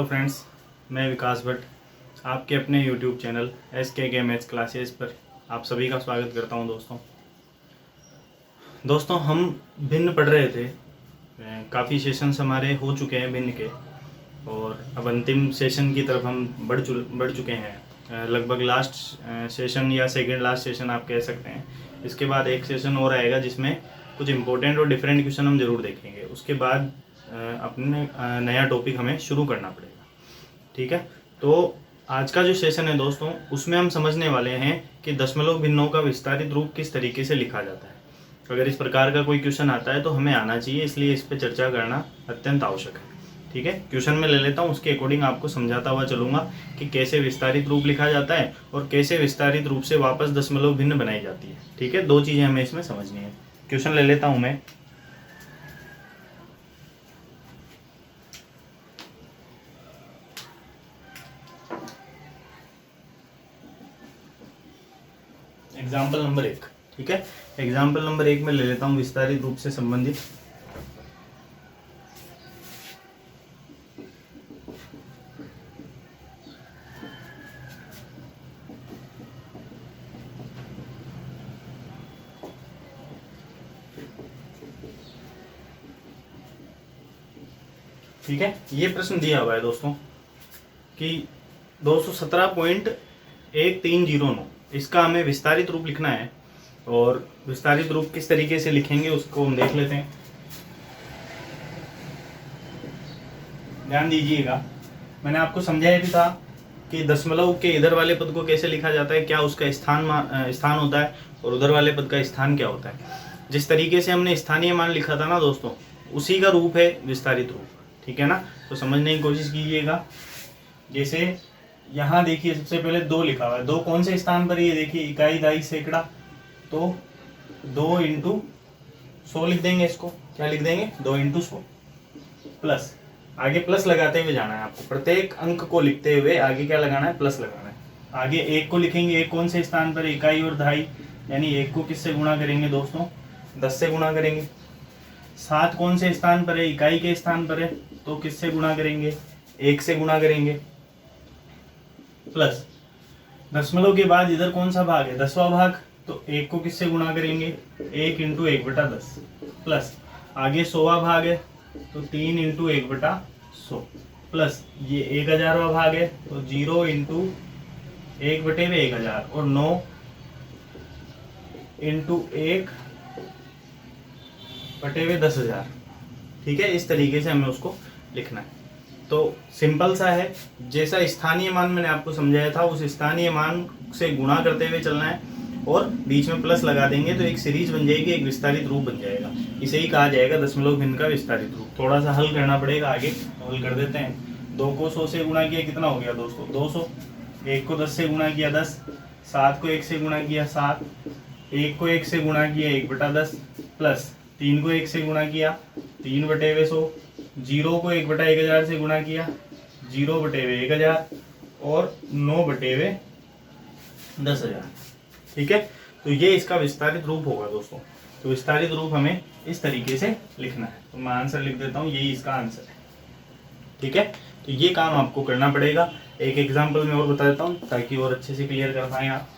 Friends, मैं विकास भट्ट आपके अपने YouTube channel SK maths classes पर आप सभी का स्वागत करता हूं। दोस्तों हम भिन्न पढ़ रहे थे। काफ़ी सेशंस हमारे हो चुके हैं भिन्न के, और अब अंतिम सेशन की तरफ हम बढ़ चुके हैं। लगभग लास्ट सेशन या सेकंड लास्ट सेशन आप कह सकते हैं। इसके बाद एक सेशन और आएगा जिसमें कुछ इंपॉर्टेंट और डिफरेंट क्वेश्चन हम ज़रूर देखेंगे। उसके बाद अपने नया टॉपिक हमें शुरू करना पड़ेगा। ठीक है, तो आज का जो सेशन है दोस्तों, उसमें हम समझने वाले हैं कि दशमलव भिन्नों का विस्तारित रूप किस तरीके से लिखा जाता है। अगर इस प्रकार का कोई क्वेश्चन आता है तो हमें आना चाहिए, इसलिए इस पर चर्चा करना अत्यंत आवश्यक है। ठीक है, क्वेश्चन में ले लेता हूँ, उसके अकॉर्डिंग आपको समझाता हुआ चलूंगा कि कैसे विस्तारित रूप लिखा जाता है और कैसे विस्तारित रूप से वापस दशमलव भिन्न बनाई जाती है। ठीक है, दो चीज़ें हमें इसमें समझनी है। क्वेश्चन ले लेता हूँ मैं। Example number 1। ठीक है, एग्जाम्पल नंबर 1 में ले लेता हूँ विस्तारित रूप से संबंधित। ठीक है, ये प्रश्न दिया हुआ है दोस्तों कि 217.1309 इसका हमें विस्तारित रूप लिखना है, और विस्तारित रूप किस तरीके से लिखेंगे उसको हम देख लेते हैं। ध्यान दीजिएगा, मैंने आपको समझाया भी था कि दशमलव के इधर वाले पद को कैसे लिखा जाता है, क्या उसका स्थान होता है और उधर वाले पद का स्थान क्या होता है। जिस तरीके से हमने स्थानीय मान लिखा था ना दोस्तों, उसी का रूप है विस्तारित रूप। ठीक है ना, तो समझने की कोशिश कीजिएगा। जैसे यहाँ देखिए, सबसे पहले 2 लिखा हुआ है। 2 कौन से स्थान पर, ये देखिए इकाई, दहाई, सैकड़ा, तो 2 इंटू 100 लिख देंगे। इसको क्या लिख देंगे, 2 इंटू 100 प्लस, आगे प्लस लगाते हुए जाना है आपको। प्रत्येक अंक को लिखते हुए आगे क्या लगाना है, प्लस लगाना है। आगे 1 को लिखेंगे। 1 कौन से स्थान पर, इकाई और दहाई, यानी 1 को किससे गुणा करेंगे दोस्तों, 10 से गुणा करेंगे। 7 कौन से स्थान पर है, इकाई के स्थान पर है, तो किससे गुणा करेंगे, 1 से गुणा करेंगे। प्लस दशमलव के बाद इधर कौन सा भाग है, 10वां भाग, तो 1 को किससे गुणा करेंगे, 1 इंटू 1/10। प्लस आगे 100वां भाग है, तो 3 इंटू 1/100। प्लस ये 1000वां भाग है, तो 0 इंटू 1/1000, और 9 इंटू 1/10,000। ठीक है, इस तरीके से हमें उसको लिखना है। तो सिंपल सा है, जैसा स्थानीय मान मैंने आपको समझाया था, उस स्थानीय मान से गुणा करते हुए चलना है और बीच में प्लस लगा देंगे, तो एक सीरीज बन जाएगी, एक विस्तारित रूप बन जाएगा। इसे ही कहा जाएगा दशमलव भिन्न का विस्तारित रूप। थोड़ा सा हल करना पड़ेगा, आगे हल कर देते हैं। 2 को 100 से गुणा किया, कितना हो गया दोस्तों, 200। 1 को 10 से गुणा किया, 10। 7 को 1 से गुणा किया, 7। 1 को 1 से गुणा किया, 1/10। प्लस 3 को 1 से गुणा किया, 3/100। 0 को 1/1000 से गुणा किया, 0/1000, और 9/10,000। ठीक है, तो ये इसका विस्तारित रूप होगा दोस्तों। तो विस्तारित रूप हमें इस तरीके से लिखना है। तो मैं आंसर लिख देता हूँ, यही इसका आंसर है। ठीक है, तो ये काम आपको करना पड़ेगा। एक एग्जाम्पल में और बता देता हूँ ताकि और अच्छे से क्लियर कर पाएं आप।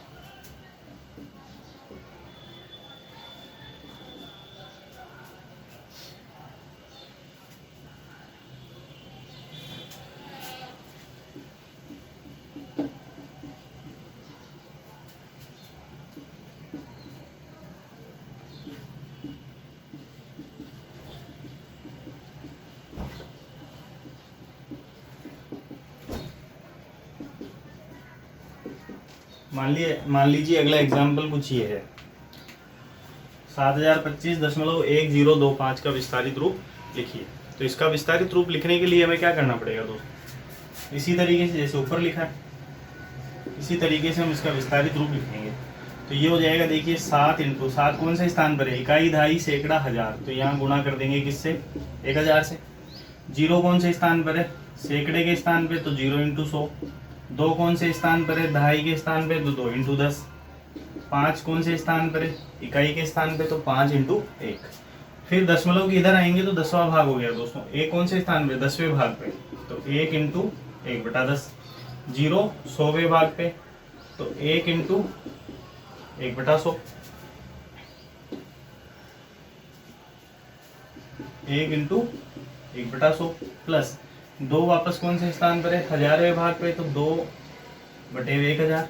मान लीजिए अगला एग्जाम्पल कुछ ये है, 7025.1025 का विस्तारित रूप लिखिए। तो इसका विस्तारित रूप लिखने के लिए हमें क्या करना पड़ेगा दोस्तों, इसी तरीके से जैसे ऊपर लिखा है, इसी तरीके से हम इसका विस्तारित रूप लिखेंगे। तो ये हो जाएगा, देखिए 7 इंटू 7 कौन से स्थान पर है, इकाई, दहाई, सैकड़ा, हजार, तो यहाँ गुणा कर देंगे किससे, 1000 से। 0 कौन से स्थान पर है, सैकड़े के स्थान पे, तो 0 इंटू 100। 2 कौन से स्थान पर है, दहाई के स्थान पे, तो 2 इंटू 10। 5 कौन से स्थान पर है, इकाई के स्थान पे, तो 5 इंटू 1। फिर दशमलव के इधर आएंगे तो 10वां भाग हो गया दोस्तों। 1 कौन से स्थान पे, 10वें भाग पे, तो 1 इंटू 1/10। 0 100वें भाग पे, तो 1 इंटू 1/100। 1 इंटू 1/100 प्लस 2 वापस कौन से स्थान पर है, 1000वें भाग पे, तो 2/1000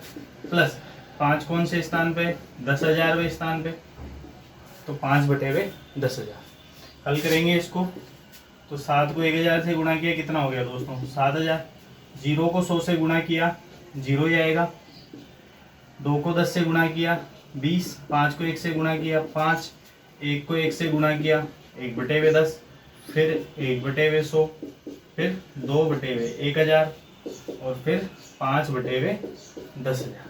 प्लस 5 कौन से स्थान पे, 10,000वें स्थान पे, तो 5/10,000। हल करेंगे इसको, तो 7 को 1000 से गुणा किया, कितना हो गया दोस्तों, 7000। 0 को 100 से गुणा किया, 0 ही आएगा। 2 को 10 से गुणा किया, 20। 5 को 1 से गुणा किया, 5। 1 को 1 से गुणा किया, 1/10, फिर 1/100, फिर 2/1000 और फिर 5/10,000।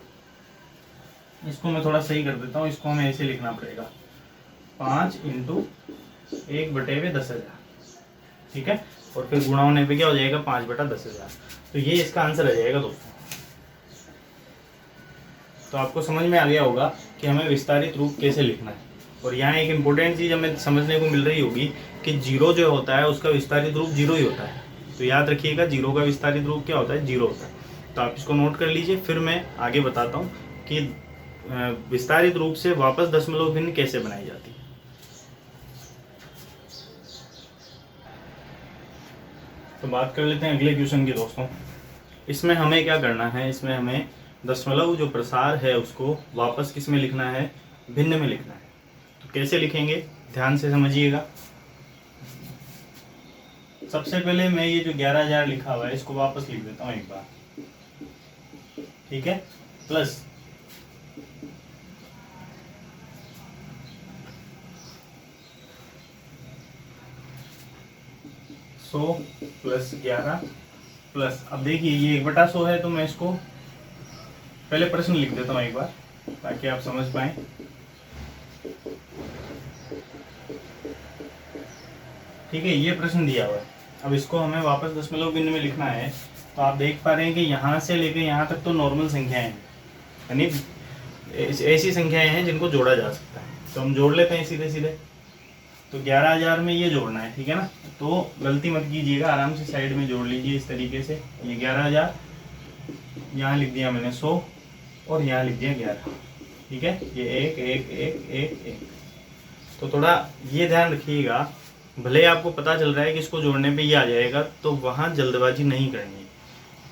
इसको मैं थोड़ा सही कर देता हूँ, इसको हमें ऐसे लिखना पड़ेगा, 5 इंटू 1/10,000, ठीक है। और फिर गुणा होने पे क्या हो जाएगा, 5/10,000। तो ये इसका आंसर आ जाएगा दोस्तों। तो आपको समझ में आ गया होगा कि हमें विस्तारित रूप कैसे लिखना है। और यहाँ एक इम्पोर्टेंट चीज़ हमें समझने को मिल रही होगी कि 0 जो होता है उसका विस्तारित रूप 0 ही होता है। तो याद रखिएगा, 0 का विस्तारित रूप क्या होता है, 0 होता है। तो आप इसको नोट कर लीजिए, फिर मैं आगे बताता हूँ कि विस्तारित रूप से वापस दशमलव भिन्न कैसे बनाई जाती है। तो बात कर लेते हैं अगले क्वेश्चन की दोस्तों। इसमें हमें क्या करना है, इसमें हमें दशमलव जो प्रसार है उसको वापस किस में लिखना है, भिन्न में लिखना है। तो कैसे लिखेंगे, ध्यान से समझिएगा। सबसे पहले मैं ये जो 11,000 लिखा हुआ है इसको वापस लिख देता हूँ एक बार, ठीक है। प्लस 100 प्लस 11 प्लस, अब देखिए ये 1/100 है, तो मैं इसको पहले प्रश्न लिख देता हूँ एक बार ताकि आप समझ पाए। ठीक है, ये प्रश्न दिया हुआ है। अब इसको हमें वापस दशमलव भिन्न में लिखना है। तो आप देख पा रहे हैं कि यहाँ से लेकर यहाँ तक तो नॉर्मल संख्याएं हैं, यानी ऐसी संख्याएं हैं जिनको जोड़ा जा सकता है। तो हम जोड़ लेते हैं सीधे सीधे। तो 11,000 में ये जोड़ना है, ठीक है ना। तो गलती मत कीजिएगा, आराम से साइड में जोड़ लीजिए इस तरीके से। ये 11,000, यहाँ लिख दिया मैंने 100 और यहाँ लिख दिया 11, ठीक है। ये 1 1 1 1 1। तो थोड़ा ये ध्यान रखिएगा, भले आपको पता चल रहा है कि इसको जोड़ने पे ये आ जाएगा, तो वहाँ जल्दबाजी नहीं करनी है।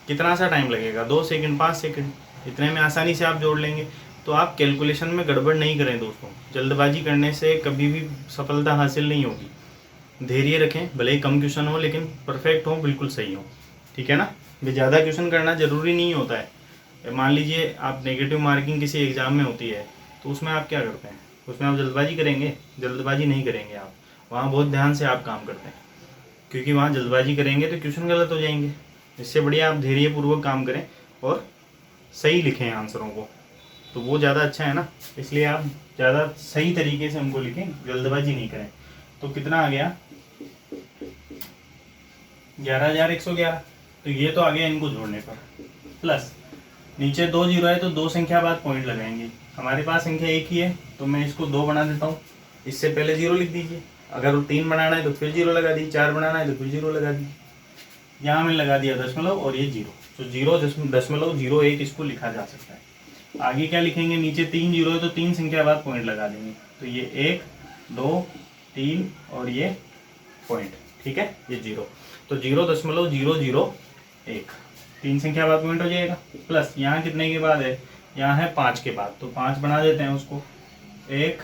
कितना सा टाइम लगेगा, 2 सेकंड 5 सेकंड, इतने में आसानी से आप जोड़ लेंगे। तो आप कैलकुलेशन में गड़बड़ नहीं करें दोस्तों, जल्दबाजी करने से कभी भी सफलता हासिल नहीं होगी। धैर्य रखें, भले ही कम क्वेश्चन हो लेकिन परफेक्ट हो, बिल्कुल सही हो, ठीक है ना। ज़्यादा क्वेश्चन करना जरूरी नहीं होता है। मान लीजिए आप नेगेटिव मार्किंग किसी एग्जाम में होती है, तो उसमें आप क्या करते हैं, उसमें आप जल्दबाजी करेंगे, जल्दबाजी नहीं करेंगे आप। वहाँ बहुत ध्यान से आप काम करते हैं, क्योंकि वहाँ जल्दबाजी करेंगे तो क्वेश्चन गलत हो जाएंगे। इससे बढ़िया आप धैर्यपूर्वक काम करें और सही लिखें आंसरों को, तो वो ज़्यादा अच्छा है ना। इसलिए आप ज़्यादा सही तरीके से उनको लिखें, जल्दबाजी नहीं करें। तो कितना आ गया, 11,111। तो ये तो आ गया इनको जोड़ने पर। प्लस नीचे 2 जीरो है, तो 2 संख्या बाद पॉइंट लगाएंगे। हमारे पास संख्या 1 ही है, तो मैं इसको 2 बना देता हूँ। इससे पहले 0 लिख दीजिए। अगर 3 बनाना है तो फिर 0 लगा दीजिए, 4 बनाना है तो फिर 0 लगा दीजिए। यहाँ मैंने लगा दिया दशमलव और ये 0, तो 0.01 इसको लिखा जा सकता है। आगे क्या लिखेंगे, नीचे 3 जीरो है, तो 3 संख्या बाद पॉइंट लगा देंगे। तो ये 1 2 3 और ये पॉइंट, ठीक है, ये 0। तो 0.001 3 संख्या बाद पॉइंट हो जाएगा। प्लस यहाँ कितने के बाद है, यहाँ है 5 के बाद, तो 5 बना देते हैं उसको। 1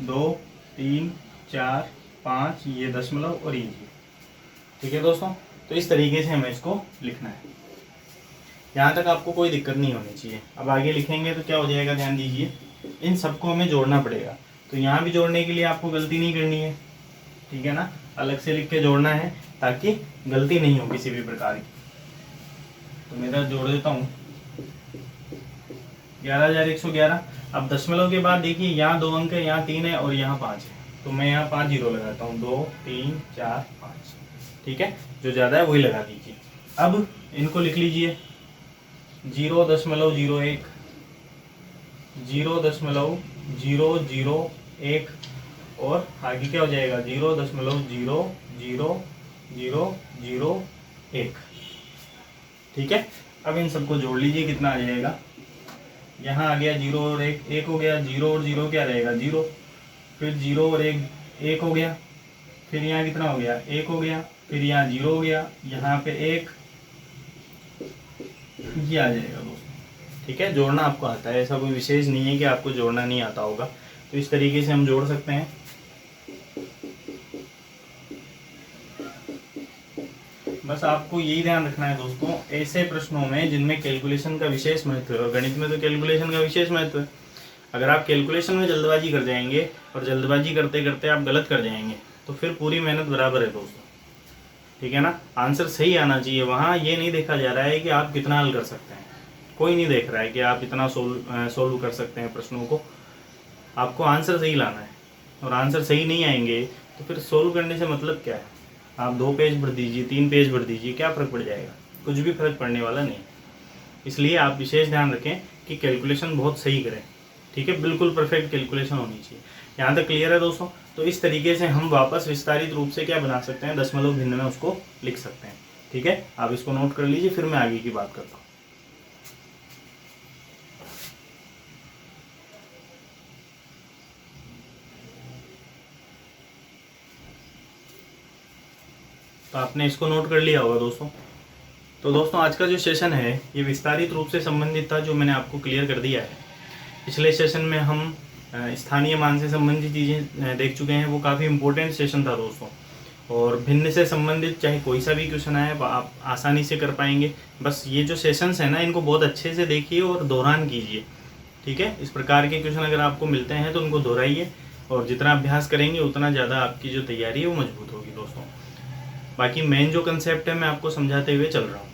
2 3 4 5, ये दशमलव और ये 0, ठीक है दोस्तों। तो इस तरीके से हमें इसको लिखना है। यहाँ तक आपको कोई दिक्कत नहीं होनी चाहिए। अब आगे लिखेंगे तो क्या हो जाएगा, ध्यान दीजिए, इन सबको हमें जोड़ना पड़ेगा। तो यहाँ भी जोड़ने के लिए आपको गलती नहीं करनी है, ठीक है ना, अलग से लिख के जोड़ना है ताकि गलती नहीं हो किसी भी प्रकार की। तो मेरा जोड़ देता हूँ 11,111। अब दशमलव के बाद देखिए यहाँ 2 अंक है, यहाँ 3 है और यहाँ 5 है, तो मैं यहाँ 5 जीरो लगाता हूँ, 2 3 4 5, ठीक है। जो ज़्यादा है वही लगा दीजिए। अब इनको लिख लीजिए 0.001, 0.001 और आगे क्या हो जाएगा 0.00001, ठीक है, अब इन सबको जोड़ लीजिए, कितना आ जाएगा, यहाँ आ गया 0 और 1, 1 हो गया, 0 और 0 क्या रहेगा 0, फिर 0 और 1 1 हो गया, फिर यहाँ कितना हो गया 1 हो गया, फिर यहाँ 0 हो गया, यहाँ पे 1, ये आ जाएगा दोस्तों। ठीक है, जोड़ना आपको आता है, ऐसा कोई विशेष नहीं है कि आपको जोड़ना नहीं आता होगा, तो इस तरीके से हम जोड़ सकते हैं। बस आपको यही ध्यान रखना है दोस्तों, ऐसे प्रश्नों में जिनमें कैलकुलेशन का विशेष महत्व है, और गणित में तो कैलकुलेशन का विशेष महत्व है, अगर आप कैलकुलेशन में जल्दबाजी कर जाएंगे और जल्दबाजी करते करते आप गलत कर जाएंगे तो फिर पूरी मेहनत बराबर है दोस्तों। ठीक है ना, आंसर सही आना चाहिए, वहाँ ये नहीं देखा जा रहा है कि आप कितना हल कर सकते हैं, कोई नहीं देख रहा है कि आप इतना सोल्व कर सकते हैं प्रश्नों को, आपको आंसर सही लाना है। और आंसर सही नहीं आएंगे तो फिर सोल्व करने से मतलब क्या है, आप 2 पेज भर दीजिए, 3 पेज भर दीजिए, क्या फ़र्क पड़ जाएगा, कुछ भी फर्क पड़ने वाला नहीं। इसलिए आप विशेष ध्यान रखें कि कैलकुलेशन बहुत सही करें। ठीक है, बिल्कुल परफेक्ट कैलकुलेशन होनी चाहिए। यहाँ तक क्लियर है दोस्तों। तो इस तरीके से हम वापस विस्तारित रूप से क्या बना सकते हैं, दशमलव भिन्न में उसको लिख सकते हैं। ठीक है, आप इसको नोट कर लीजिए, फिर मैं आगे की बात करता हूँ। तो आपने इसको नोट कर लिया होगा दोस्तों। तो दोस्तों आज का जो सेशन है ये विस्तारित रूप से संबंधित था, जो मैंने आपको क्लियर कर दिया है। पिछले सेशन में हम स्थानीय मान से संबंधित चीज़ें देख चुके हैं, वो काफ़ी इंपॉर्टेंट सेशन था दोस्तों। और भिन्न से संबंधित चाहे कोई सा भी क्वेश्चन आए आप आसानी से कर पाएंगे। बस ये जो सेशंस है ना, इनको बहुत अच्छे से देखिए और दोहरान कीजिए। ठीक है, इस प्रकार के क्वेश्चन अगर आपको मिलते हैं तो उनको दोहराइए, और जितना अभ्यास करेंगे उतना ज़्यादा आपकी जो तैयारी है वो मजबूत होगी दोस्तों। बाकी मेन जो कंसेप्ट है मैं आपको समझाते हुए चल रहा हूँ।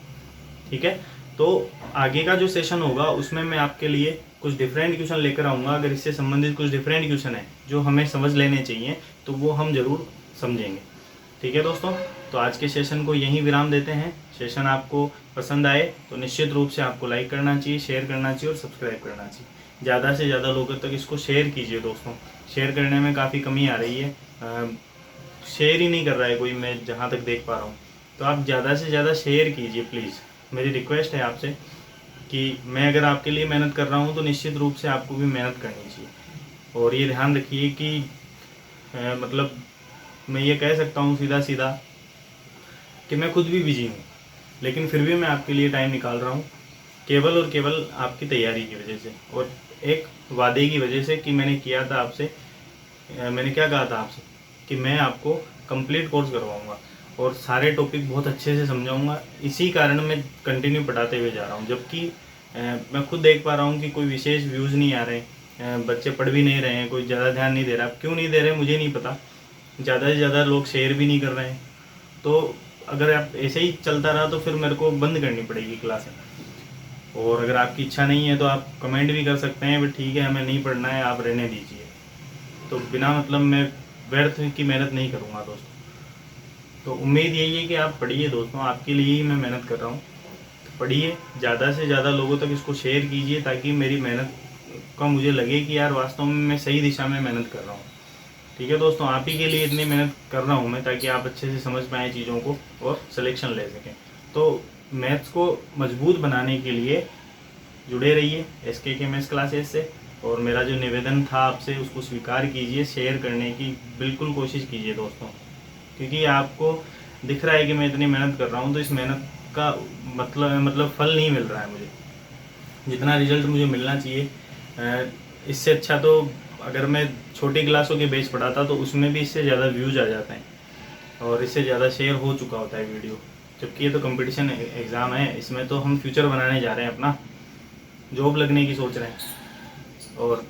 ठीक है, तो आगे का जो सेशन होगा उसमें मैं आपके लिए कुछ डिफरेंट क्वेश्चन लेकर आऊँगा। अगर इससे संबंधित कुछ डिफरेंट क्वेश्चन है जो हमें समझ लेने चाहिए तो वो हम ज़रूर समझेंगे। ठीक है दोस्तों, तो आज के सेशन को यहीं विराम देते हैं। सेशन आपको पसंद आए तो निश्चित रूप से आपको लाइक करना चाहिए, शेयर करना चाहिए और सब्सक्राइब करना चाहिए। ज़्यादा से ज़्यादा लोगों तक इसको शेयर कीजिए दोस्तों। शेयर करने में काफ़ी कमी आ रही है, शेयर ही नहीं कर रहा है कोई, मैं जहाँ तक देख पा रहा हूँ। तो आप ज़्यादा से ज़्यादा शेयर कीजिए प्लीज़, मेरी रिक्वेस्ट है आपसे कि मैं अगर आपके लिए मेहनत कर रहा हूँ तो निश्चित रूप से आपको भी मेहनत करनी चाहिए। और ये ध्यान रखिए कि मतलब मैं ये कह सकता हूँ सीधा सीधा कि मैं खुद भी बिजी हूँ, लेकिन फिर भी मैं आपके लिए टाइम निकाल रहा हूँ, केवल और केवल आपकी तैयारी की वजह से और एक वादे की वजह से कि मैंने किया था आपसे, मैंने क्या कहा था आपसे कि मैं आपको कंप्लीट कोर्स करवाऊंगा और सारे टॉपिक बहुत अच्छे से समझाऊंगा। इसी कारण मैं कंटिन्यू पढ़ाते हुए जा रहा हूँ, जबकि मैं खुद देख पा रहा हूँ कि कोई विशेष व्यूज़ नहीं आ रहे, बच्चे पढ़ भी नहीं रहे हैं, कोई ज़्यादा ध्यान नहीं दे रहा। क्यों नहीं दे रहे मुझे नहीं पता, ज़्यादा से ज़्यादा लोग शेयर भी नहीं कर रहे हैं। तो अगर आप ऐसे ही चलता रहा तो फिर मेरे को बंद करनी पड़ेगी क्लासें। और अगर आपकी इच्छा नहीं है तो आप कमेंट भी कर सकते हैं, बट ठीक है हमें नहीं पढ़ना है, आप रहने दीजिए। तो बिना मतलब मैं व्यर्थ की मेहनत नहीं करूँगा दोस्तों। तो उम्मीद यही है कि आप पढ़िए दोस्तों, आपके लिए ही मैं मेहनत कर रहा हूँ। तो पढ़िए, ज़्यादा से ज़्यादा लोगों तक इसको शेयर कीजिए ताकि मेरी मेहनत का मुझे लगे कि यार वास्तव में मैं सही दिशा में मेहनत कर रहा हूँ। ठीक है दोस्तों, आप ही के लिए इतनी मेहनत कर रहा हूँ मैं ताकि आप अच्छे से समझ पाएँ चीज़ों को और सिलेक्शन ले सकें। तो मैथ्स को मजबूत बनाने के लिए जुड़े रहिए SK मैथ्स क्लासेस से। और मेरा जो निवेदन था आपसे उसको स्वीकार कीजिए, शेयर करने की बिल्कुल कोशिश कीजिए दोस्तों, क्योंकि आपको दिख रहा है कि मैं इतनी मेहनत कर रहा हूँ, तो इस मेहनत का मतलब फल नहीं मिल रहा है मुझे जितना रिजल्ट मुझे मिलना चाहिए। इससे अच्छा तो अगर मैं छोटी क्लासों के बेच पढ़ाता तो उसमें भी इससे ज़्यादा व्यूज़ आ जाते हैं और इससे ज़्यादा शेयर हो चुका होता है वीडियो। जबकि ये तो कंपटीशन एग्ज़ाम है, इसमें तो हम फ्यूचर बनाने जा रहे हैं, अपना जॉब लगने की सोच रहे हैं। और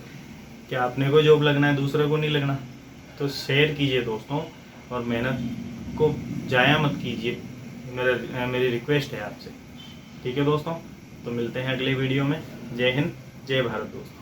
क्या अपने को जॉब लगना है, दूसरे को नहीं लगना। तो शेयर कीजिए दोस्तों और मेहनत को जाया मत कीजिए, मेरी रिक्वेस्ट है आपसे। ठीक है दोस्तों, तो मिलते हैं अगले वीडियो में। जय हिंद, जय भारत दोस्तों।